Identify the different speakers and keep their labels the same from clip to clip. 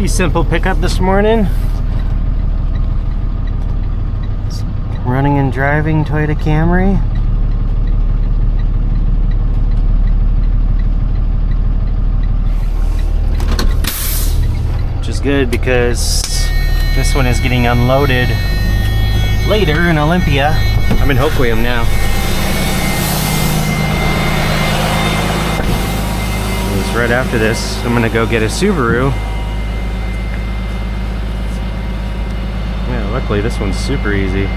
Speaker 1: Pretty simple pickup this morning. Running and driving Toyota Camry. Which is good because this one is getting unloaded later in Olympia. I'm in Hoquiam now. It's right after this. I'm gonna go get a Subaru. Yeah, luckily this one's super easy.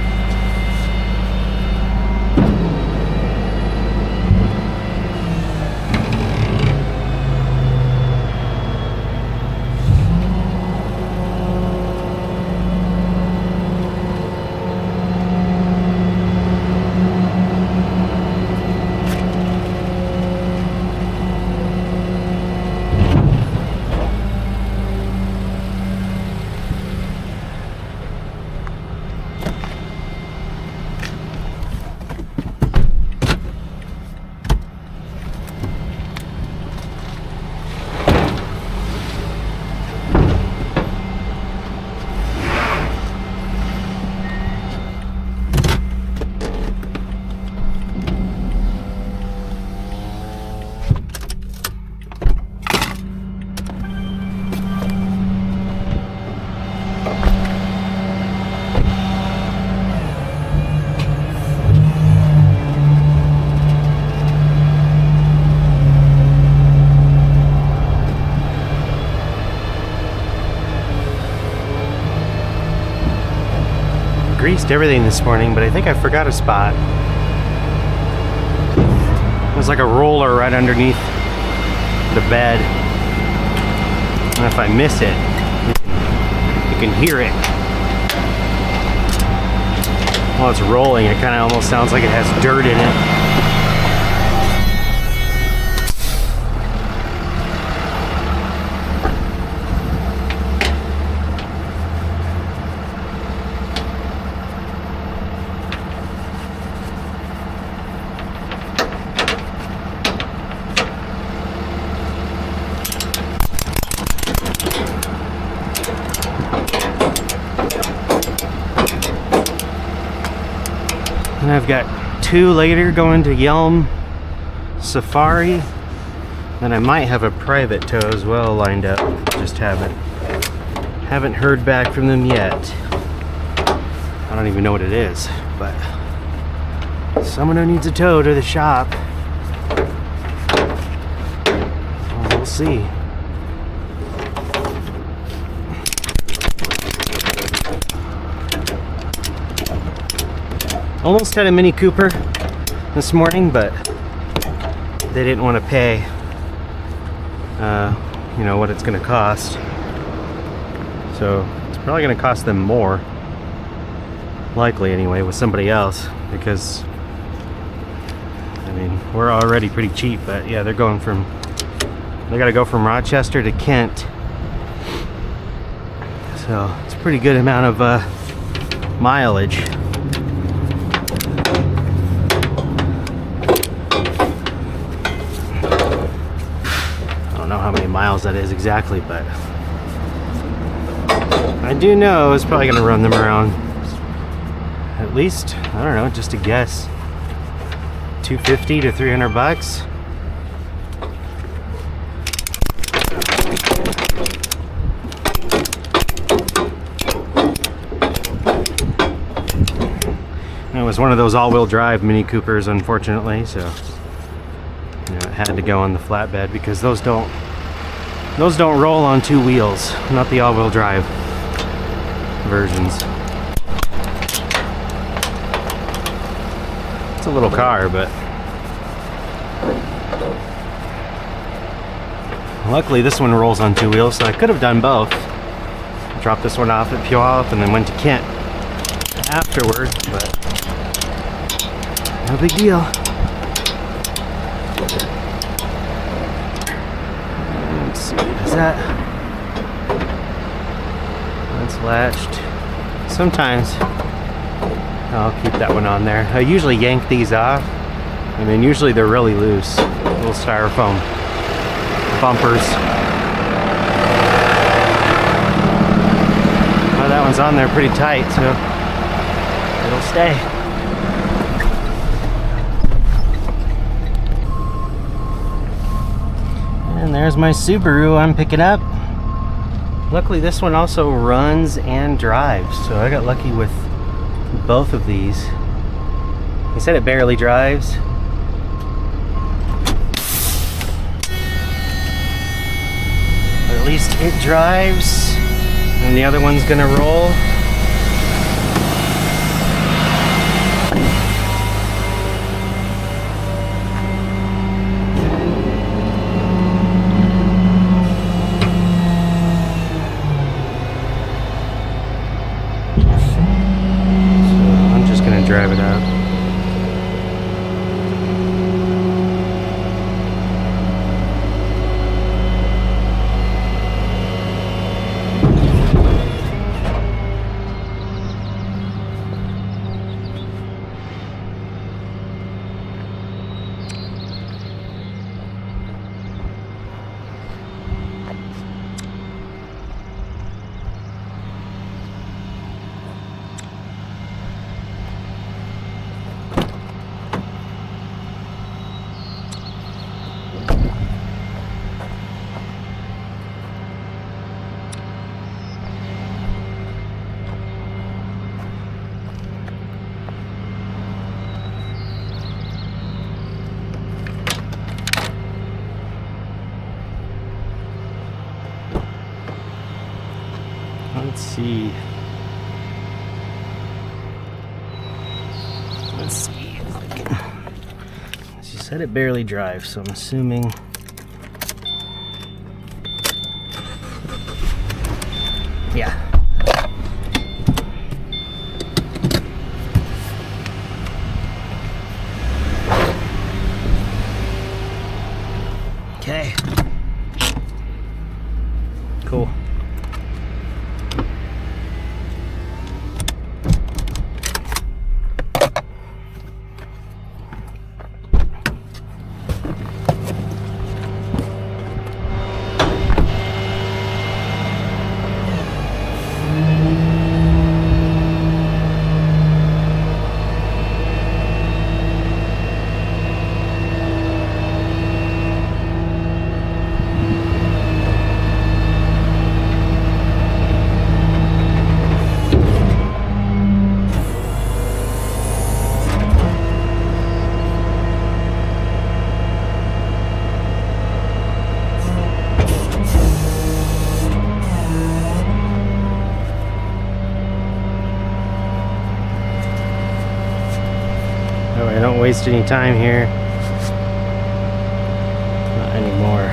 Speaker 1: Greased everything this morning, but I think I forgot a spot. There's like a roller right underneath the bed, and if I miss it, you can hear it. While it's rolling, it kind of almost sounds like it has dirt in it. And I've got two later going to Yelm, Safari. Then I might have a private tow as well lined up. Just haven't heard back from them yet. I don't even know what it is, but someone who needs a tow to the shop. Well, we'll see. Almost had a Mini Cooper this morning, but they didn't want to pay, you know, what it's going to cost. So it's probably going to cost them more, likely anyway, with somebody else, because I mean, we're already pretty cheap, but yeah, they got to go from Rochester to Kent. So it's a pretty good amount of mileage. I don't know how many miles that is exactly, but I do know it's probably going to run them around at least, I don't know, just a guess, $250 to $300. It was one of those all-wheel drive Mini Coopers, unfortunately, so you know, it had to go on the flatbed because those don't roll on two wheels, not the all-wheel drive versions. It's a little car, but luckily this one rolls on two wheels, so I could have done both. Dropped this one off at Puyallup and then went to Kent afterward, but no big deal. Let's see, is that's latched. Sometimes I'll keep that one on there. I usually yank these off, and then usually they're really loose. Little styrofoam bumpers. one's on there pretty tight, so it'll stay. And there's my Subaru I'm picking up. Luckily this one also runs and drives, so I got lucky with both of these. He said it barely drives. But at least it drives, and the other one's gonna roll. Drive it out. Let's see. She said it barely drives, so I'm assuming. Yeah. Okay. Cool. I don't waste any time here. Not anymore.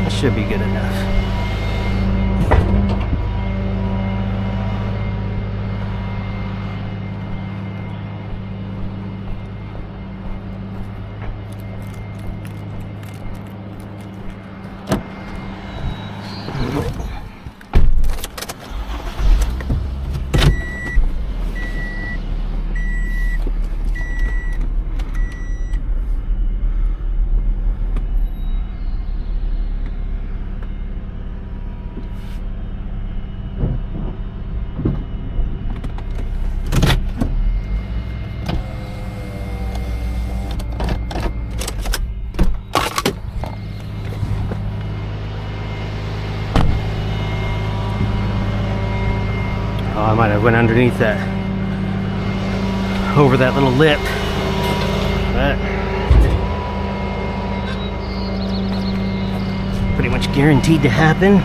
Speaker 1: That should be good enough. Oh, I might have went underneath that, over that little lip, but pretty much guaranteed to happen.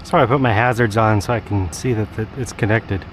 Speaker 1: That's why I put my hazards on, so I can see that it's connected.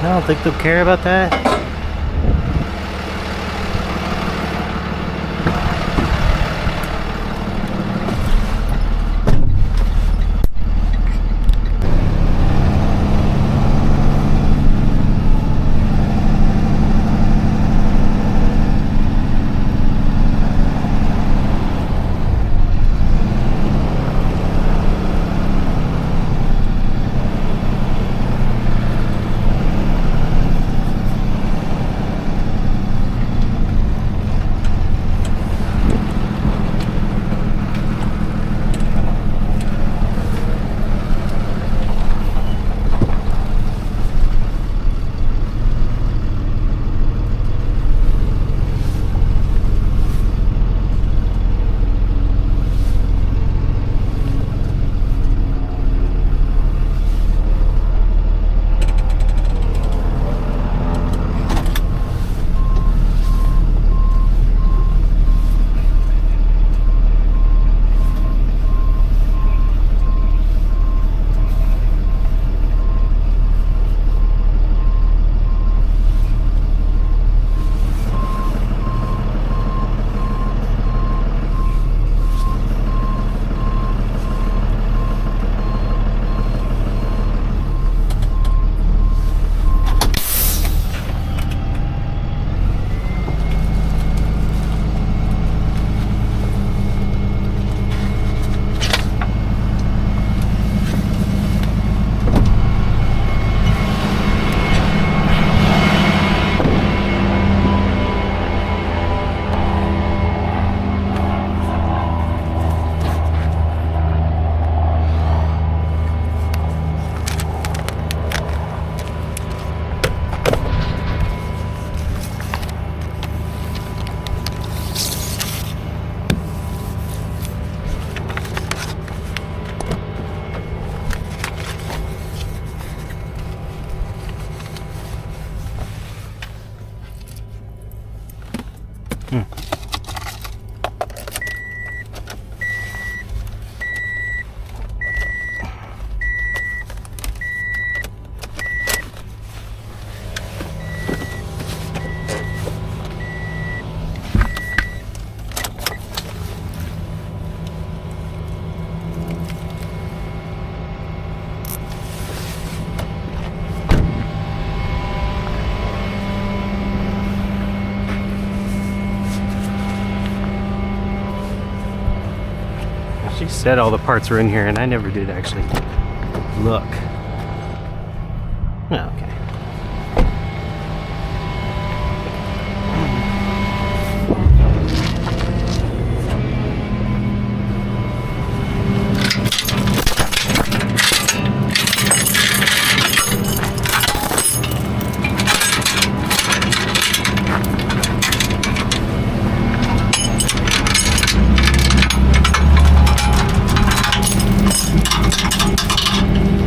Speaker 1: I don't think they'll care about that. She said all the parts were in here, and I never did actually look. Oh, okay.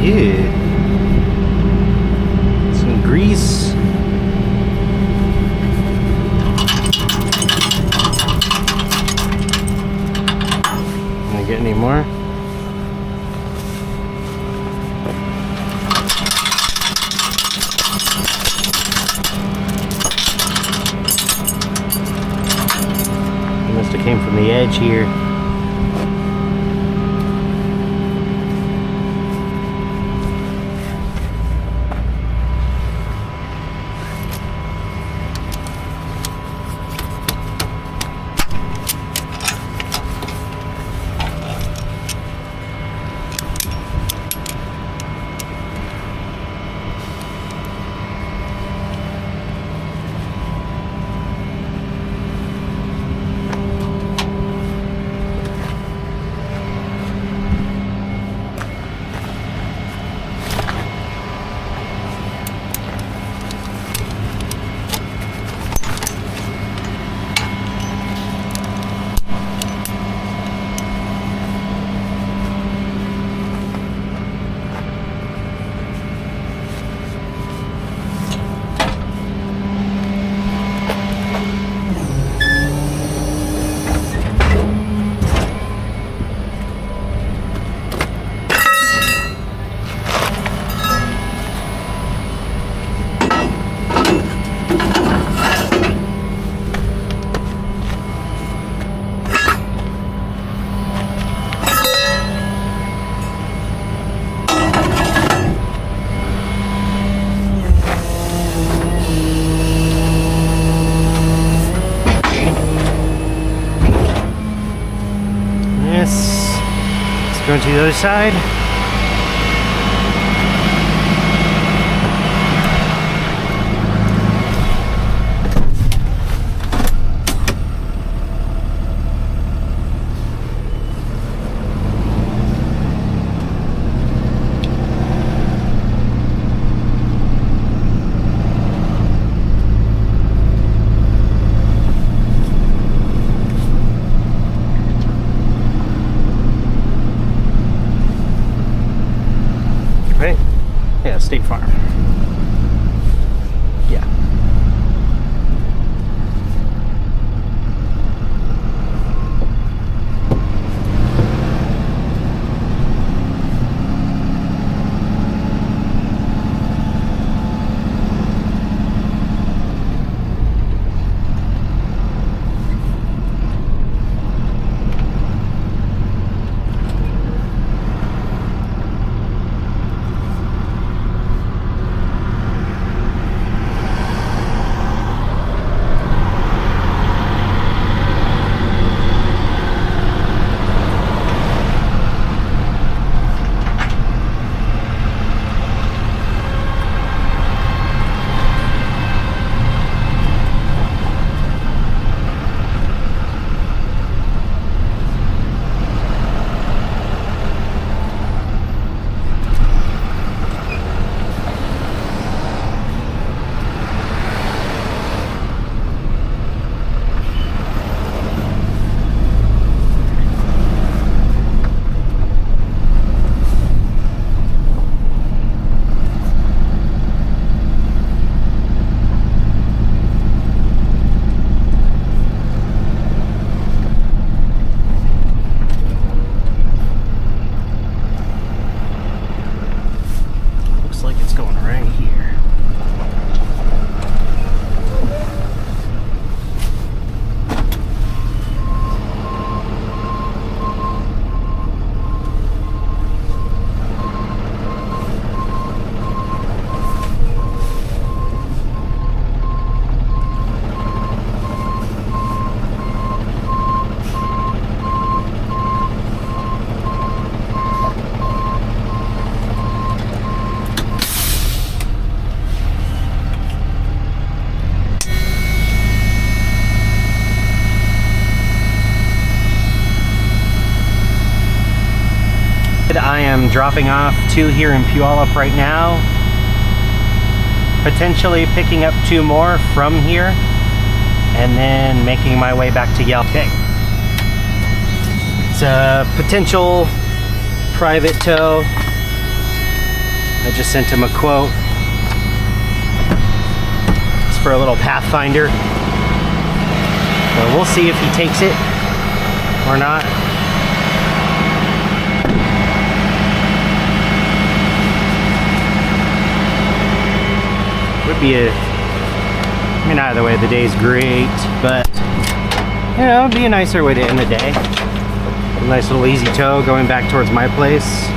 Speaker 1: Yeah. Some grease. Gonna get any more? It must have came from the edge here. Going to the other side. Right? Yeah, State Farm. Yeah. I am dropping off 2 here in Puyallup right now. Potentially picking up 2 more from here. And then making my way back to Yelm. Okay. It's a potential private tow. I just sent him a quote. It's for a little Pathfinder. So we'll see if he takes it or not. Would be I mean, either way, the day's great, but you know, it'd be a nicer way to end the day. A nice little easy tow going back towards my place,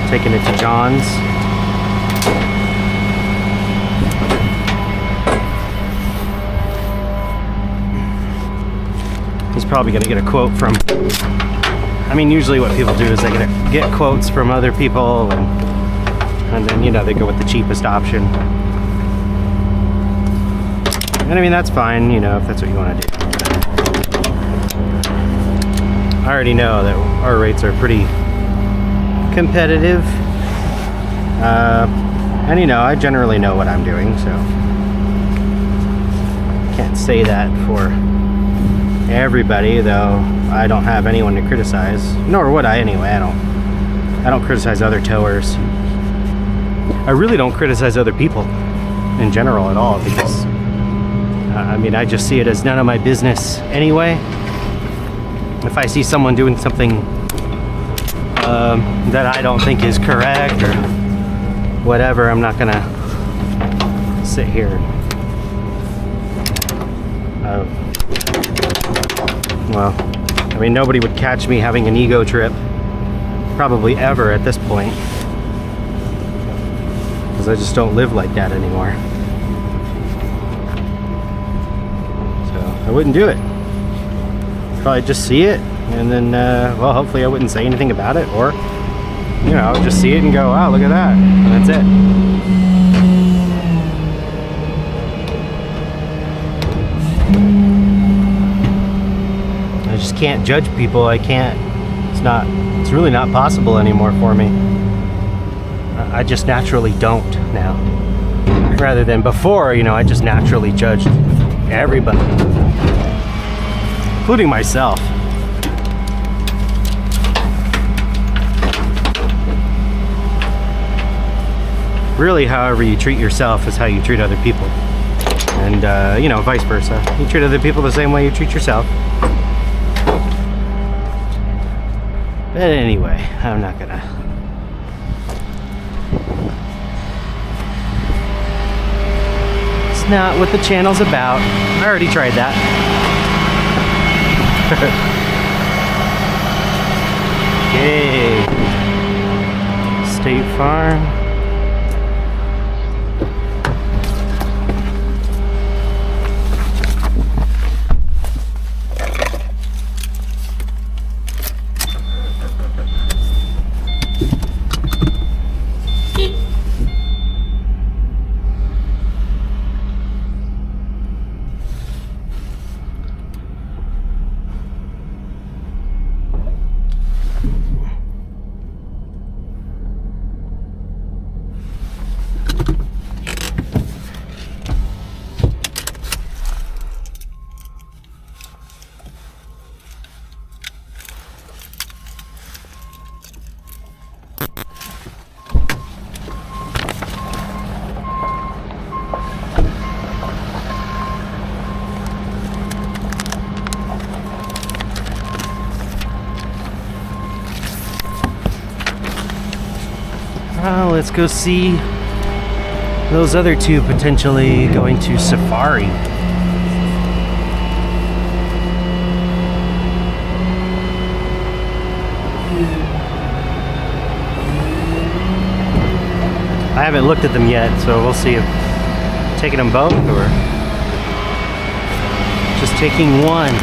Speaker 1: taking it to John's. He's probably gonna get a quote from, I mean, usually what people do is they get quotes from other people, and then, you know, they go with the cheapest option. And I mean, that's fine, you know, if that's what you want to do. I already know that our rates are pretty competitive. And you know, I generally know what I'm doing, so can't say that for everybody, though I don't have anyone to criticize, nor would I anyway. I don't criticize other towers. I really don't criticize other people in general at all, because I mean, I just see it as none of my business anyway. If I see someone doing something that I don't think is correct or whatever, I'm not gonna sit here and, well, I mean, nobody would catch me having an ego trip, probably ever at this point, because I just don't live like that anymore. I wouldn't do it. Probably just see it, and then, well, hopefully I wouldn't say anything about it, or, you know, I would just see it and go, wow, look at that, and that's it. I just can't judge people. I can't, it's really not possible anymore for me. I just naturally don't now. Rather than before, you know, I just naturally judged everybody, including myself. Really, however you treat yourself is how you treat other people. And, you know, vice versa. You treat other people the same way you treat yourself. But anyway, I'm not gonna. It's not what the channel's about. I already tried that. Okay. State Farm. Let's go see those other two potentially going to Safari. I haven't looked at them yet, so we'll see if taking them both or just taking one.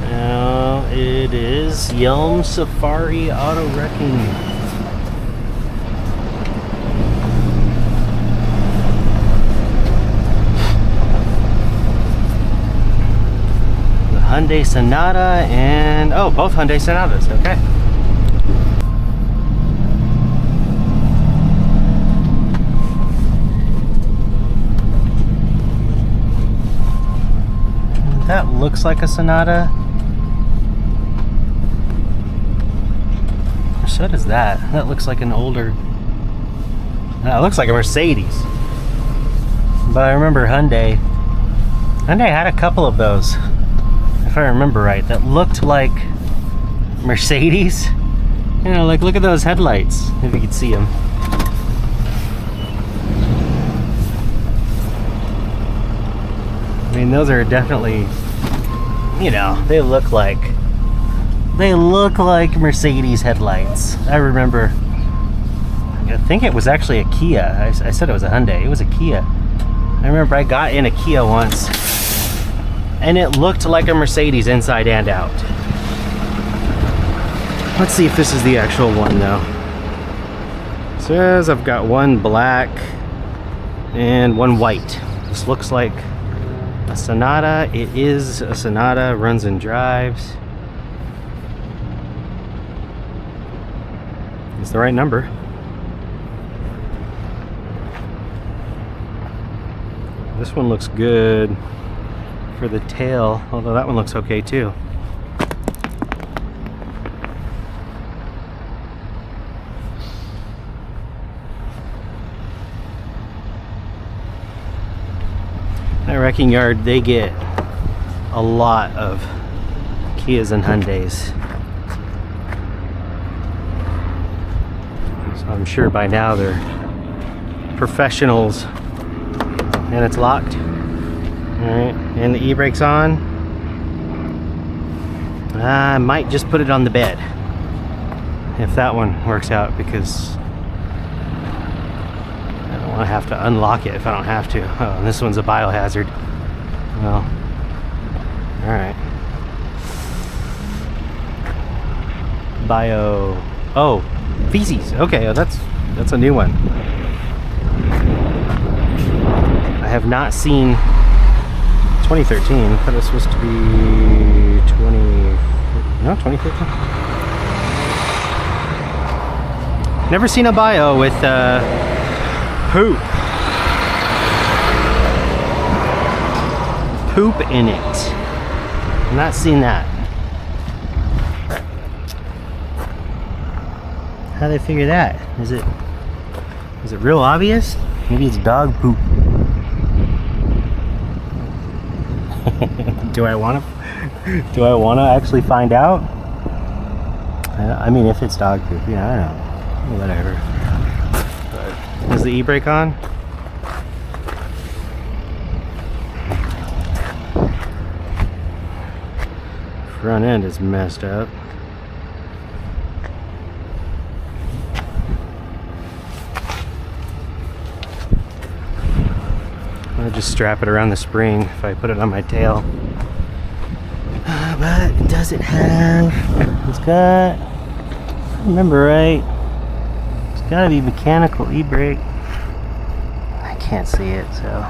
Speaker 1: Now it It is Yelm Safari Auto Wrecking. The Hyundai Sonata and, oh, both Hyundai Sonatas, okay. That looks like a Sonata. So does that. That looks like an older... That looks like a Mercedes. But I remember Hyundai had a couple of those, if I remember right, that looked like Mercedes. You know, like look at those headlights, if you could see them. I mean, those are definitely, you know, they look like Mercedes headlights. I remember, I think it was actually a Kia. I said it was a Hyundai. It was a Kia. I remember I got in a Kia once, and it looked like a Mercedes inside and out. Let's see if this is the actual one, though. It says I've got one black and one white. This looks like a Sonata. It is a Sonata, runs and drives. It's the right number. This one looks good for the tail, although that one looks okay too. That wrecking yard, they get a lot of Kias and Hyundais. So I'm sure by now they're professionals. And it's locked. Alright, and the e-brake's on. I might just put it on the bed if that one works out, because I don't want to have to unlock it if I don't have to. Oh, and this one's a biohazard. Well, alright. Oh, feces. Okay, oh, that's a new one. I have not seen 2013. I thought it was supposed to be 2015. Never seen a bio with poop in it. I've not seen that. How do they figure that? Is it real obvious? Maybe it's dog poop. Do I want to actually find out? I mean, if it's dog poop, yeah, I don't know. Whatever. But is the e-brake on? Front end is messed up. I'll just strap it around the spring if I put it on my tail. But does it have... It's got... If I remember right, it's got to be mechanical e-brake. I can't see it, so...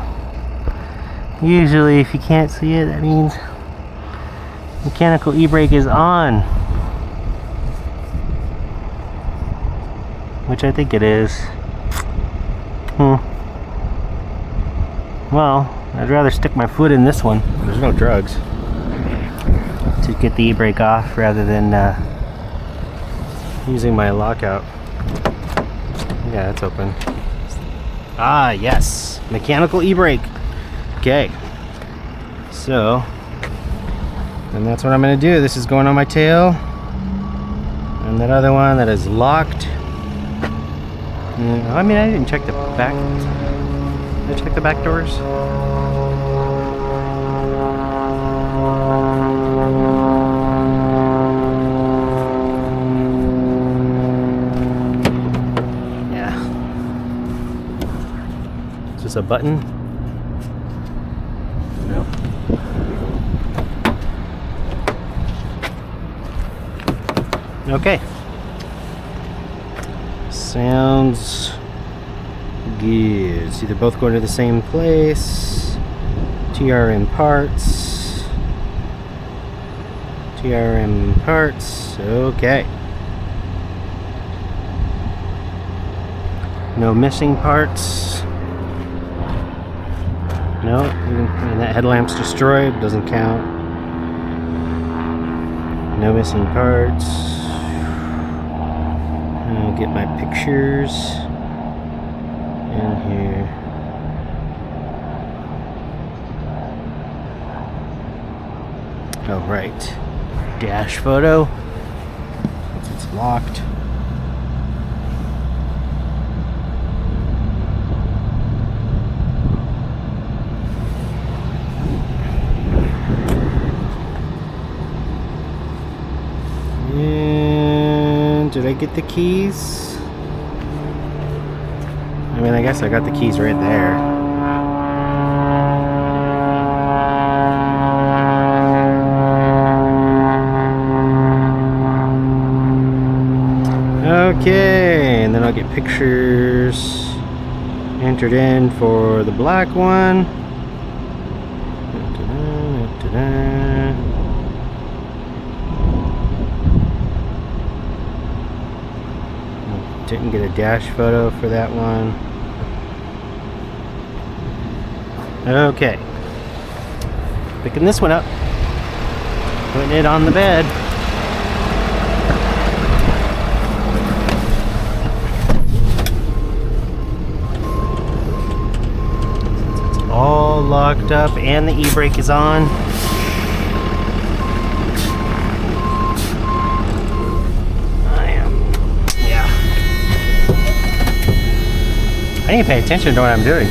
Speaker 1: Usually if you can't see it, that means mechanical e-brake is on. Which I think it is. Well, I'd rather stick my foot in this one. There's no drugs. To get the e-brake off rather than using my lockout. Yeah, it's open. Ah, yes. Mechanical e-brake. Okay. So, and that's what I'm going to do. This is going on my tail. And that other one that is locked. I mean, I didn't check the back. Did I check the back doors? Yeah. Is this a button? No. Okay. Sounds good. See, they're both going to the same place. TRM parts. TRM parts. Okay. No missing parts. No, and that headlamp's destroyed. Doesn't count. No missing parts. I'll get my pictures in here. Oh, right. Dash photo. Since it's locked. And did I get the keys? I mean, I guess I got the keys right there. Okay, and then I'll get pictures entered in for the black one. Didn't get a dash photo for that one. Okay. Picking this one up. Putting it on the bed. It's all locked up and the e-brake is on. I need to pay attention to what I'm doing.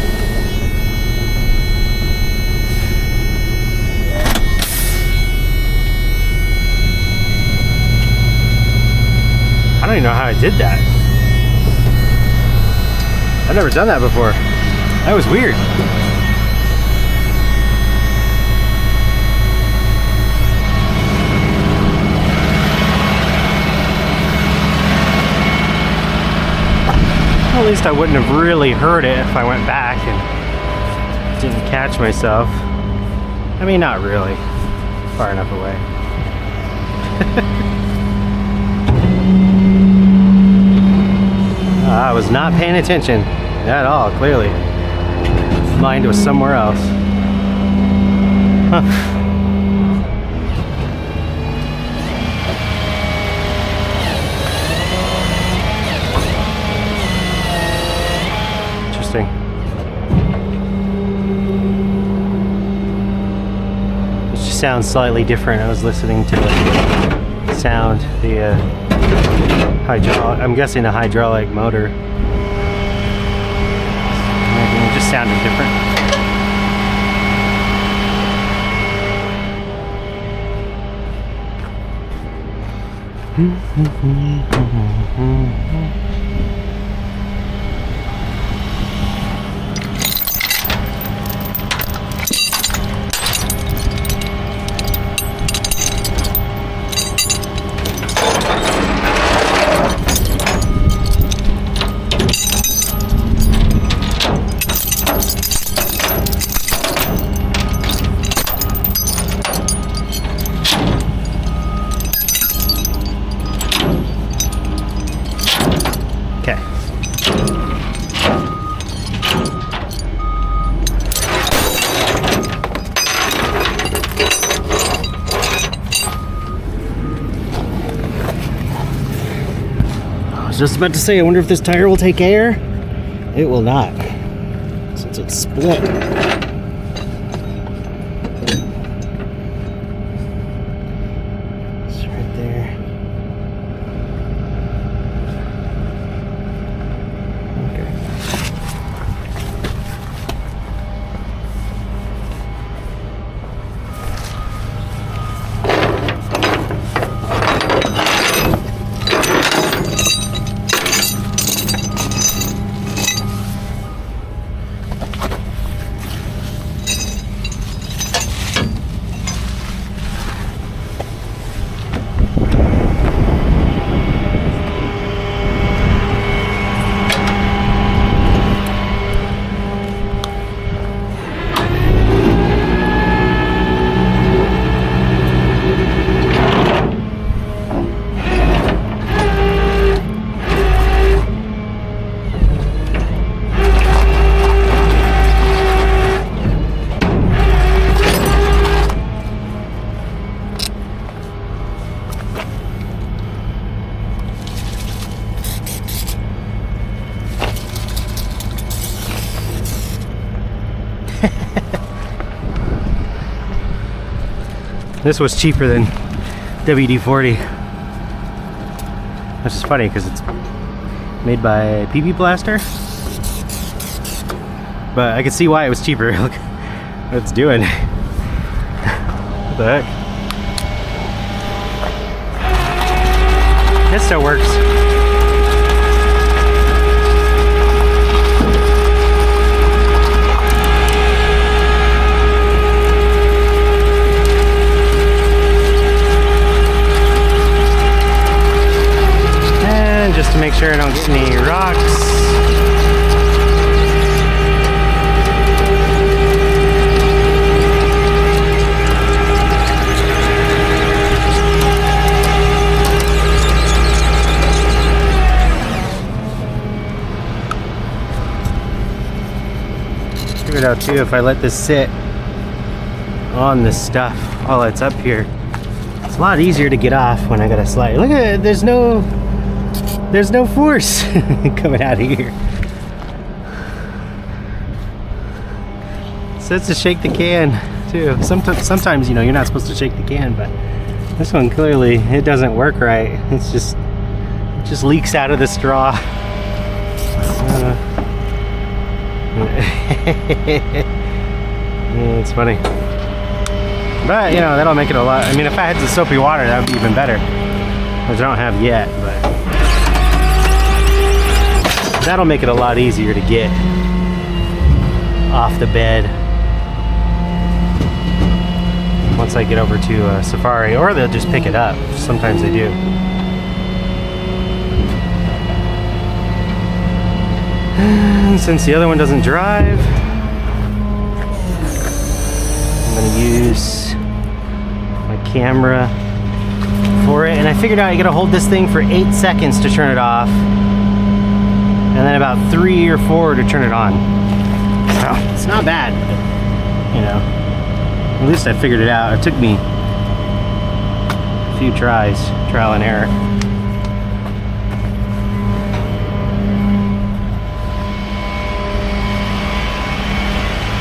Speaker 1: I don't even know how I did that. I've never done that before. That was weird. At least I wouldn't have really heard it if I went back and didn't catch myself. I mean, not really. Far enough away. I was not paying attention at all, clearly. Mind was somewhere else. Huh. It just sounds slightly different. I was listening to the sound, the hydraulic. I'm guessing a hydraulic motor. It just sounded different. Just about to say, I wonder if this tire will take air. It will not, since it's split. It's right there. This was cheaper than WD-40. Which is funny because it's made by PP Plaster. But I can see why it was cheaper. Look what it's doing. What the heck? It still works. And just to make sure I don't get any rocks. Figured out too, if I let this sit on this stuff while it's up here, it's a lot easier to get off when I gotta slide. Look at it, there's no force coming out of here. It says to shake the can too. Sometimes, you know, you're not supposed to shake the can, but this one clearly it doesn't work right. It just leaks out of the straw. Yeah, it's funny, but you know, that'll make it a lot. I mean, if I had the soapy water, that would be even better, which I don't have yet, but that'll make it a lot easier to get off the bed once I get over to Safari, or they'll just pick it up. Sometimes they do. And since the other one doesn't drive, I'm gonna use my camera for it. And I figured out you gotta hold this thing for 8 seconds to turn it off, and then about 3 or 4 to turn it on. So it's not bad, you know. At least I figured it out. It took me a few tries, trial and error.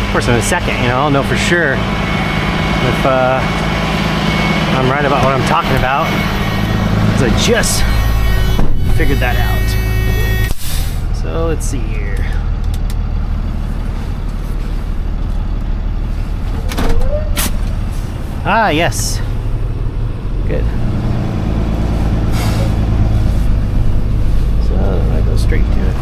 Speaker 1: Of course, in a second, you know, I'll know for sure if I'm right about what I'm talking about, because I just figured that out. So let's see here. Ah, yes. Good. So I go straight to it.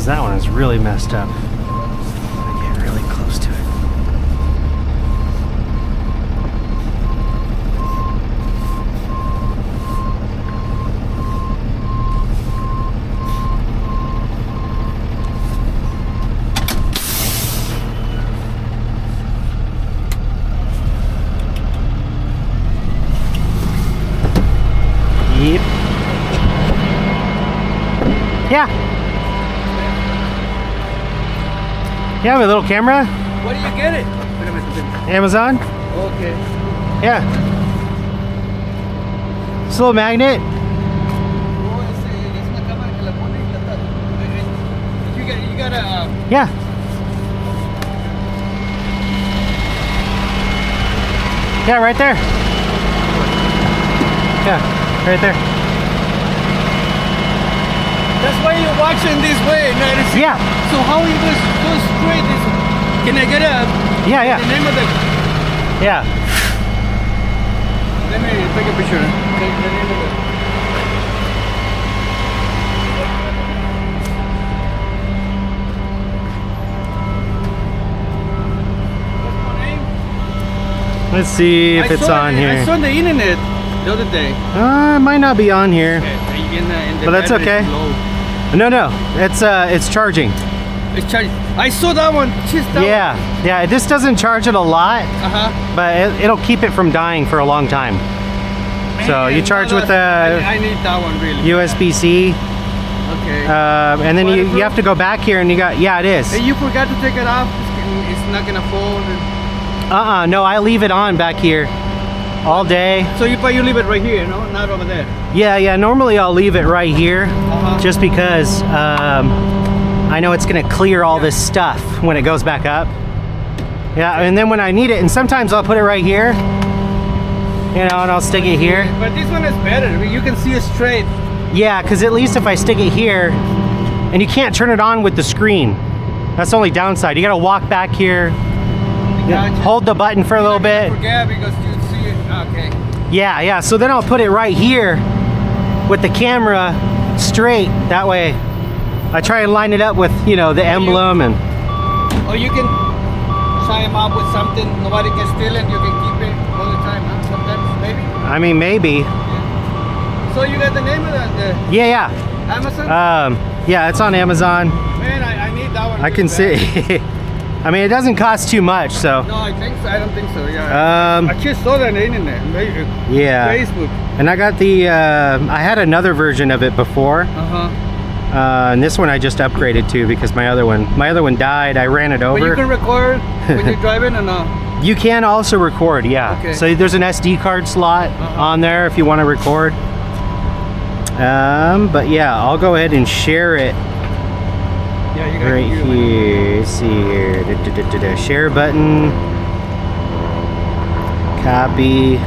Speaker 1: That one is really messed up. I get really close to it. Yep. Yeah. You have a little camera?
Speaker 2: Where do you get it?
Speaker 1: Amazon?
Speaker 2: Okay.
Speaker 1: Yeah. It's a little magnet.
Speaker 2: You gotta...
Speaker 1: Yeah. Yeah, right there. Yeah, right there.
Speaker 2: That's why you're watching this way.
Speaker 1: Yeah.
Speaker 2: So how you go straight? Can I get a...
Speaker 1: Yeah, yeah.
Speaker 2: The name of the...
Speaker 1: Yeah.
Speaker 2: Let me take a picture. Take the name of it. What's my name?
Speaker 1: Let's see if it's on here.
Speaker 2: I saw on the internet the other day.
Speaker 1: It might not be on here.
Speaker 2: Okay.
Speaker 1: But that's okay. No, it's charging.
Speaker 2: It's charging. I saw that one.
Speaker 1: Yeah. This doesn't charge it a lot, but it'll keep it from dying for a long time. Man, so you charge with a
Speaker 2: I need that one really.
Speaker 1: USB-C.
Speaker 2: Okay.
Speaker 1: And then you have to go back here and you got, yeah, it is.
Speaker 2: Hey, you forgot to take it off. it's not gonna fall.
Speaker 1: No, I leave it on back here all day.
Speaker 2: So you leave it right here, no? Not over there.
Speaker 1: Yeah, normally I'll leave it right here just because I know it's gonna clear all this stuff when it goes back up. Yeah, and then when I need it, and sometimes I'll put it right here, you know, and I'll stick it here.
Speaker 2: But this one is better. You can see it straight.
Speaker 1: Yeah, because at least if I stick it here, and you can't turn it on with the screen. That's the only downside. You gotta walk back here, hold the button for a little bit.
Speaker 2: Forget because you see it. Okay.
Speaker 1: Yeah, so then I'll put it right here with the camera straight. That way I try and line it up with, you know, the emblem and...
Speaker 2: Or you can tie them up with something. Nobody can steal it. You can keep it all the time, huh? Sometimes, maybe?
Speaker 1: I mean, maybe.
Speaker 2: Yeah. So you got the name of the
Speaker 1: Yeah.
Speaker 2: Amazon?
Speaker 1: Yeah, it's on Amazon.
Speaker 2: Man, I need that one.
Speaker 1: I can see. I mean, it doesn't cost too much, so.
Speaker 2: No, I think so. I don't think so. Yeah. I just saw that in there.
Speaker 1: Yeah.
Speaker 2: Facebook.
Speaker 1: And I got the. I had another version of it before. And this one I just upgraded to because my other one died. I ran it over.
Speaker 2: But you can record when you're driving or no?
Speaker 1: You can also record, yeah. Okay. So there's an SD card slot on there if you want to record. But yeah, I'll go ahead and share it.
Speaker 2: Yeah, you
Speaker 1: right here. See here. Share button. Copy.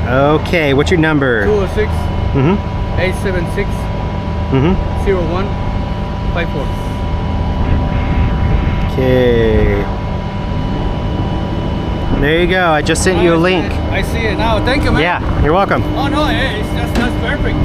Speaker 1: Okay, what's your number?
Speaker 2: 206 876 0154.
Speaker 1: Okay. There you go. I just sent you a link.
Speaker 2: I see it now. Thank you, man.
Speaker 1: Yeah, you're welcome.
Speaker 2: Oh no, hey, that's perfect.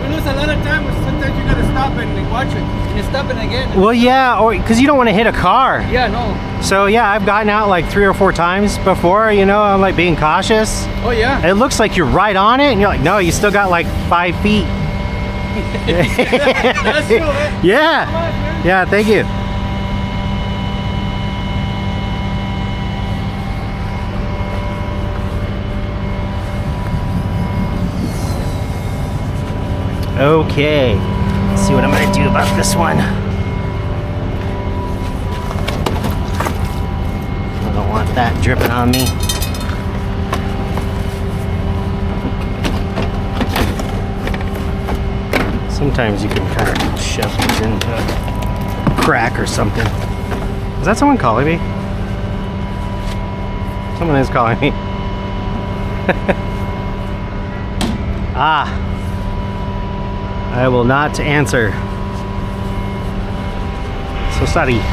Speaker 2: We lose a lot of time. Sometimes you gotta stop and watch it, and you stop it again.
Speaker 1: Well, yeah, or because you don't want to hit a car.
Speaker 2: Yeah, no.
Speaker 1: So yeah, I've gotten out like 3 or 4 times before. You know, I'm like being cautious.
Speaker 2: Oh yeah.
Speaker 1: It looks like you're right on it, and you're like, no, you still got like 5 feet.
Speaker 2: That's true, man.
Speaker 1: Yeah.
Speaker 2: Come on, man.
Speaker 1: Yeah. Thank you. Okay, let's see what I'm gonna do about this one. I don't want that dripping on me. Sometimes you can kind of shove these into a crack or something. Is that someone calling me? Someone is calling me. I will not answer. So sorry. Okay.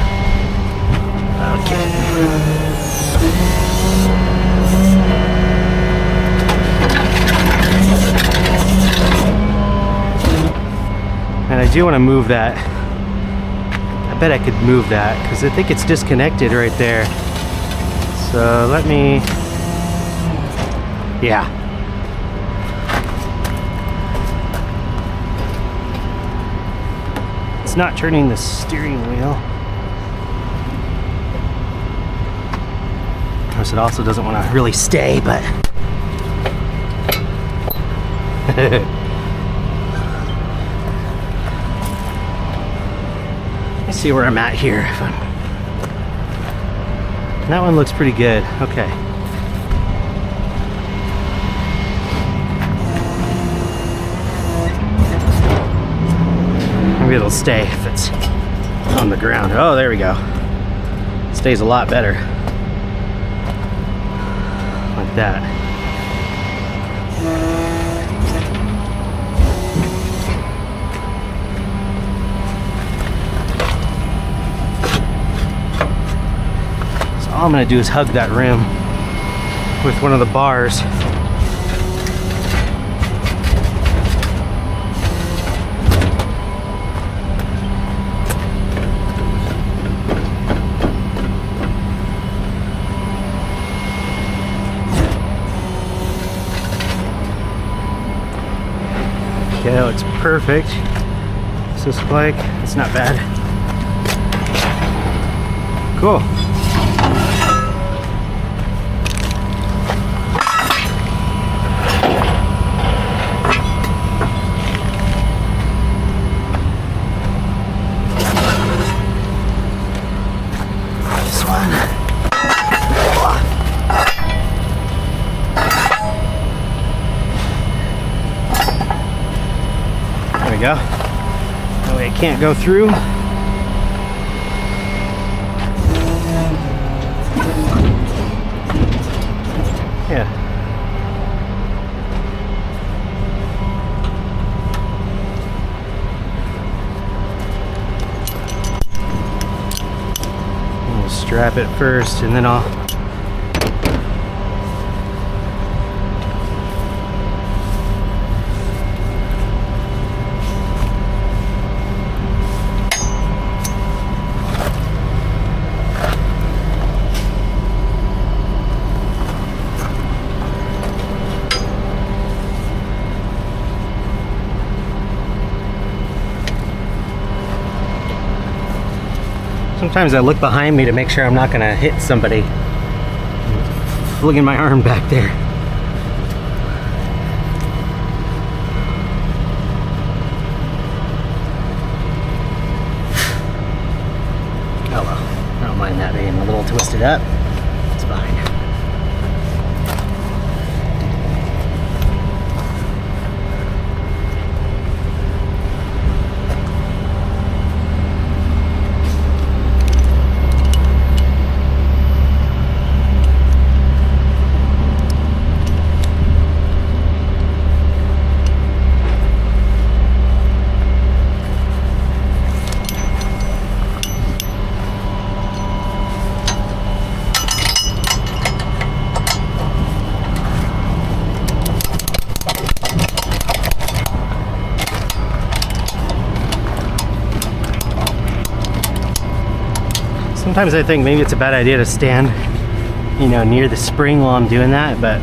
Speaker 1: And I do want to move that. I bet I could move that because I think it's disconnected right there. So let me, yeah. It's not turning the steering wheel. Of course, it also doesn't want to really stay, but let's see where I'm at here. That one looks pretty good. Okay. Maybe it'll stay if it's on the ground. Oh, there we go. It stays a lot better. Like that. So all I'm gonna do is hug that rim with one of the bars. Okay, that looks perfect. What's this like? It's not bad. Cool. we go. That way it can't go through. Yeah. We'll strap it first and then I'll sometimes I look behind me to make sure I'm not gonna hit somebody. Flinging my arm back there. Oh well, I don't mind that being a little twisted up. It's fine. Sometimes I think maybe it's a bad idea to stand, you know, near the spring while I'm doing that, but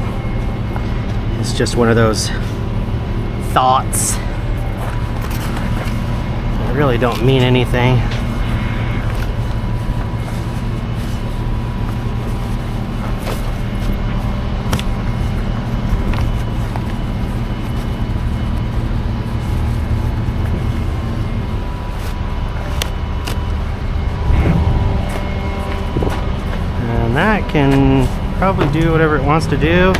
Speaker 1: it's just one of those thoughts that really don't mean anything. That can probably do whatever it wants to do.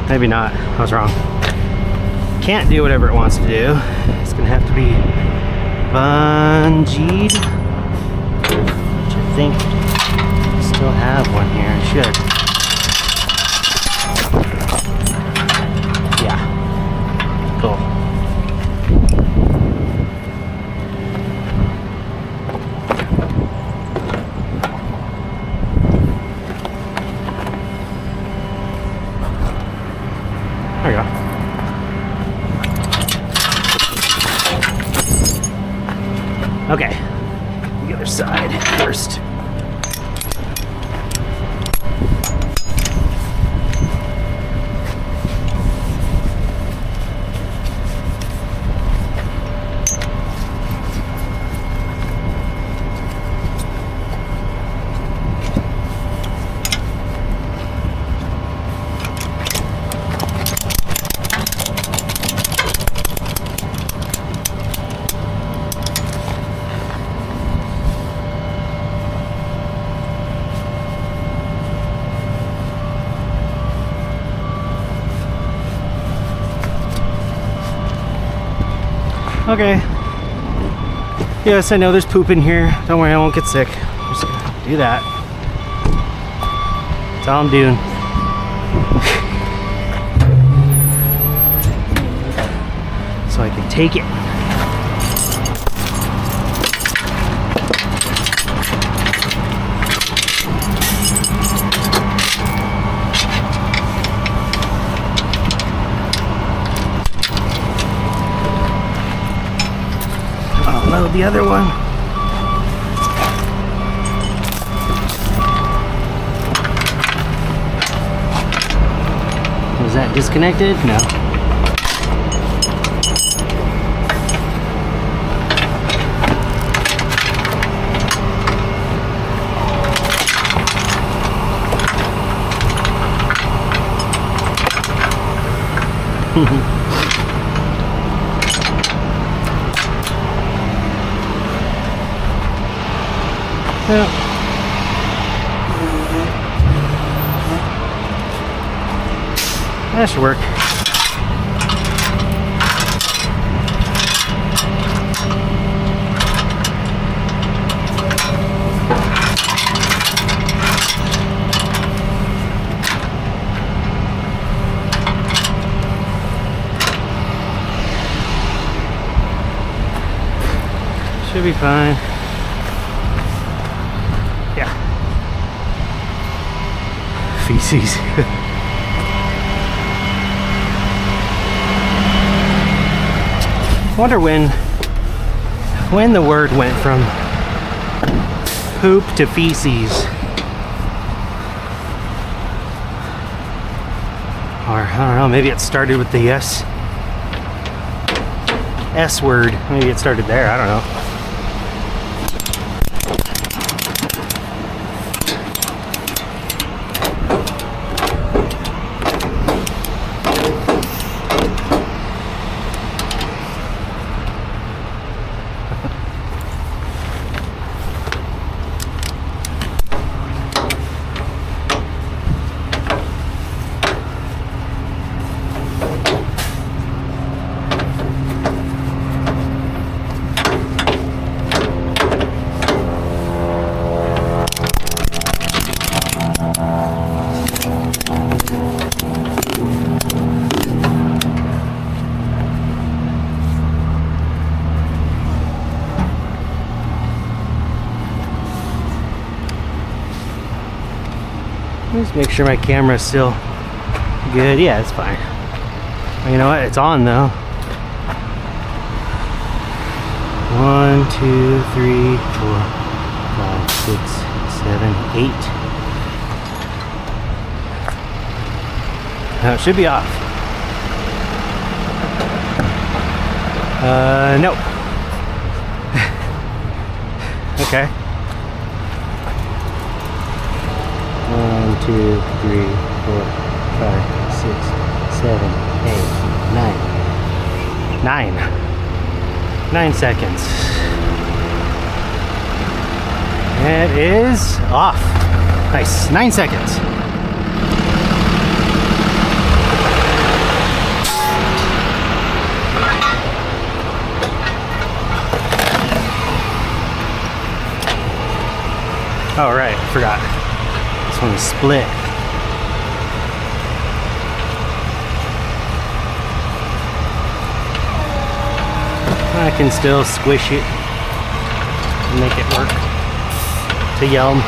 Speaker 1: Maybe not. I was wrong. Can't do whatever it wants to do. It's gonna have to be bungeed, which I think I still have one here. I should. Yeah. Cool. There you go. Okay, the other side first. Okay. Yes, I know there's poop in here. Don't worry, I won't get sick. I'm just gonna do that. That's all I'm doing. So I can take it. Load the other one. Was that disconnected? No. Yeah. That should work. be fine. Yeah. Feces. Wonder when the word went from poop to feces. Or I don't know, maybe it started with the S word. Maybe it started there, I don't know. Just make sure my camera's still good. Yeah, it's fine. You know what? It's on though. 1, 2, 3, 4, 5, 6, 7, 8. Now it should be off. No. Okay. 1, 2, 3, 4, 5, 6, 7, 8, 9. 9 seconds. It is off. Nice. 9 seconds. Oh, right. I forgot. This one is split. I can still squish it and make it work to Yelm.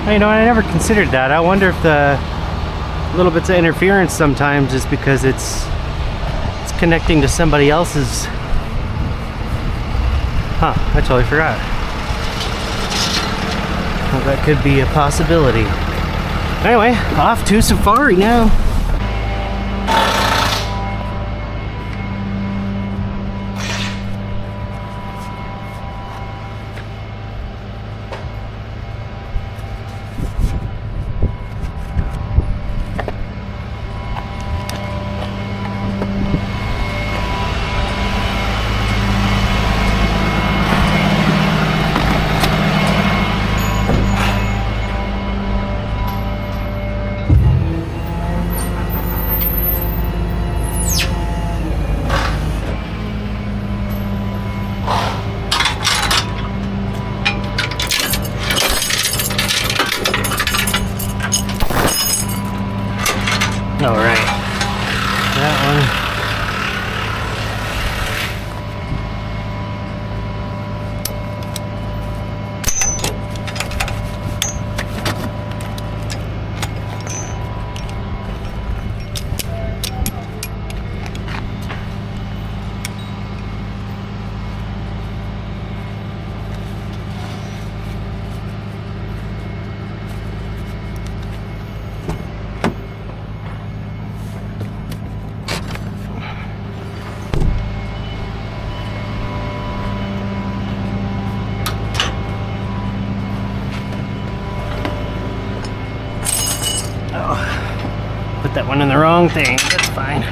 Speaker 1: You know, I never considered that. I wonder if the little bits of interference sometimes is because it's connecting to somebody else's. Huh, I totally forgot. Well, that could be a possibility. Anyway, off to Safari now. All right, that going in the wrong thing. That's fine.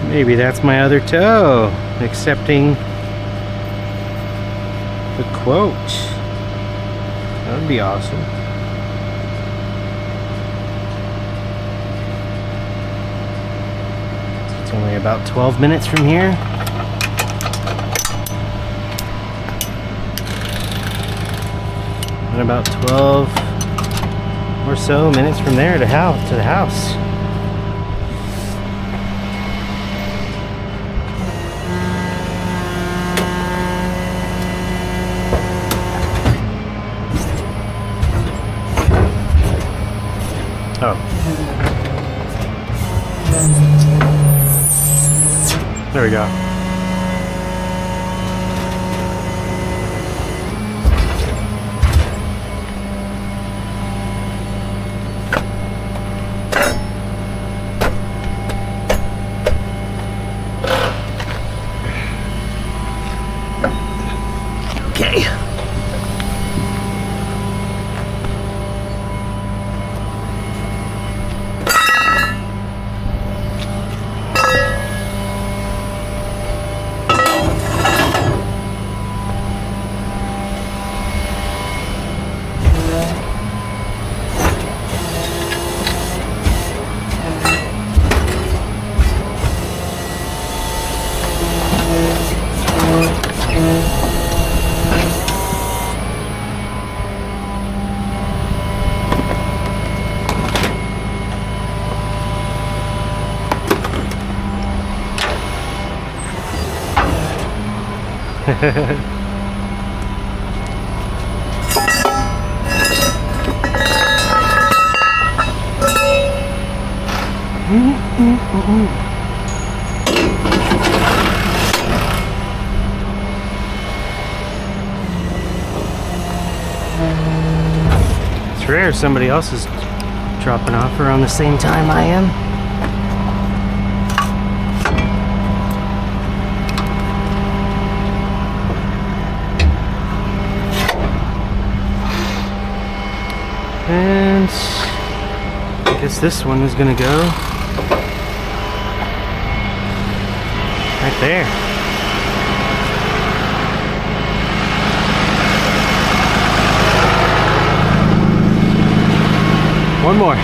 Speaker 1: Maybe that's my other toe accepting the quote. That would be awesome. It's only about 12 minutes from here. And about 12 or so minutes from there to the house. Oh. There we go. Okay. It's rare somebody else is dropping off around the same time I am. And I guess this one is gonna go right there. One more.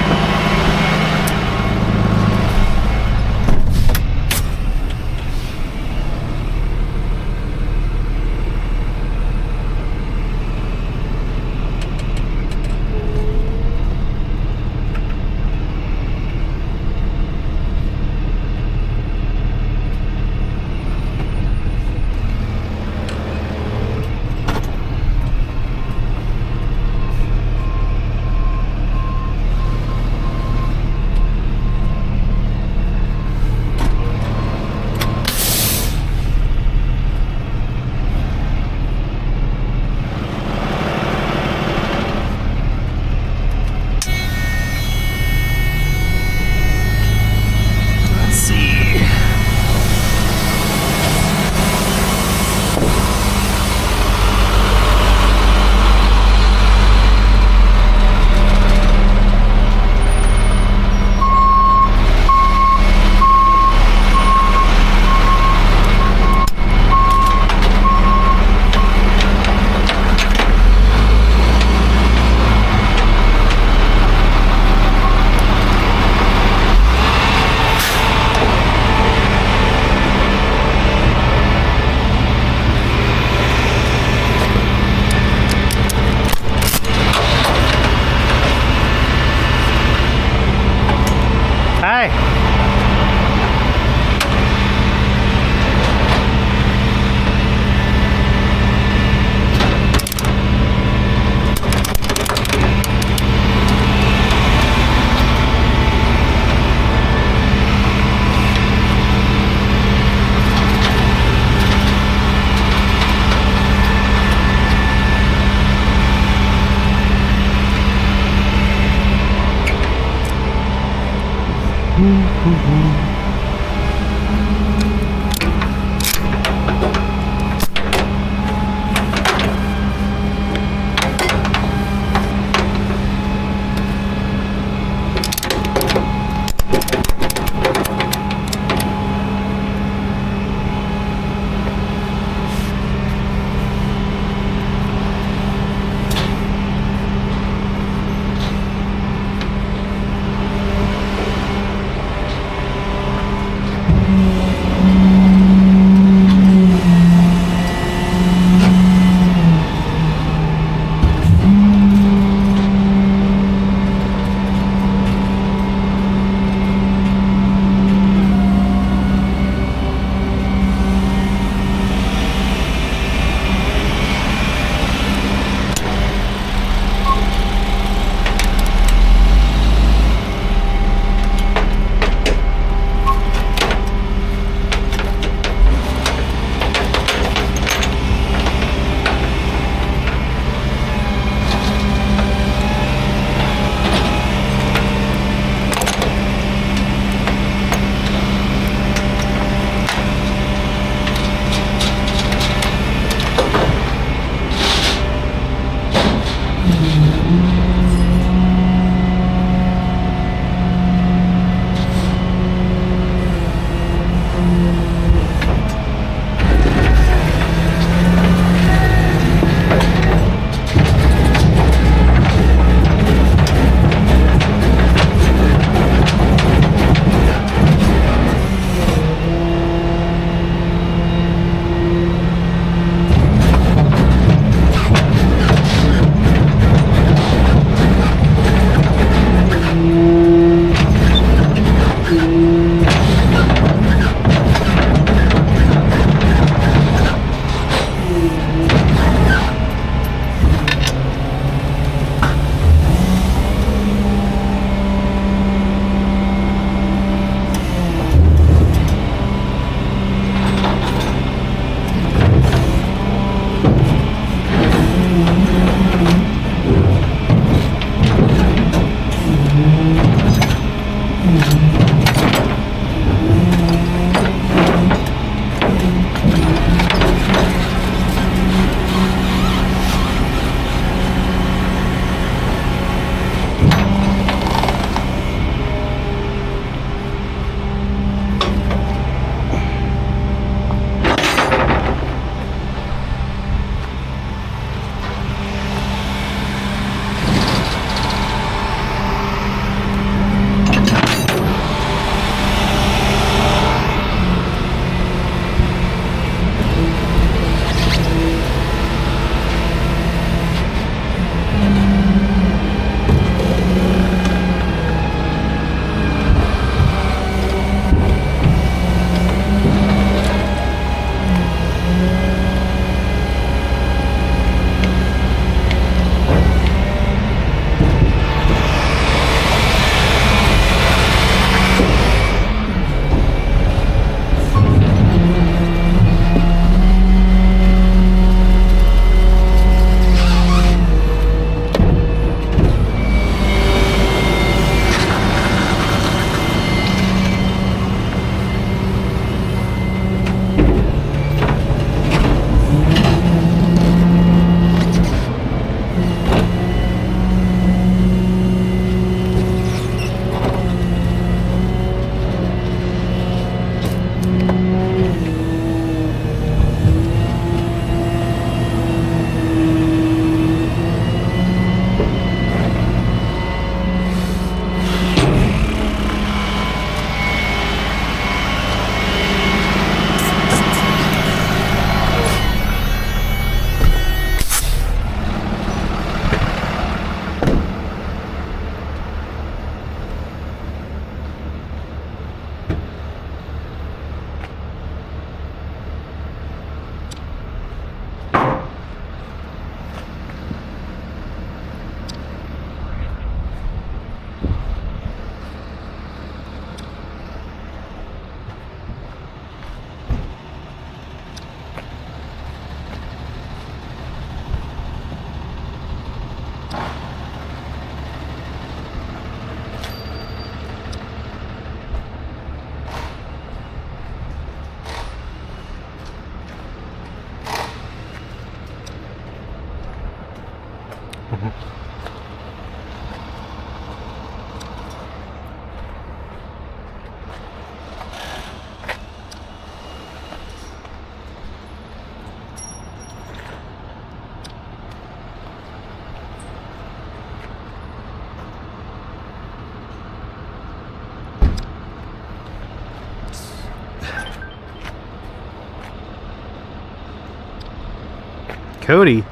Speaker 1: Cody.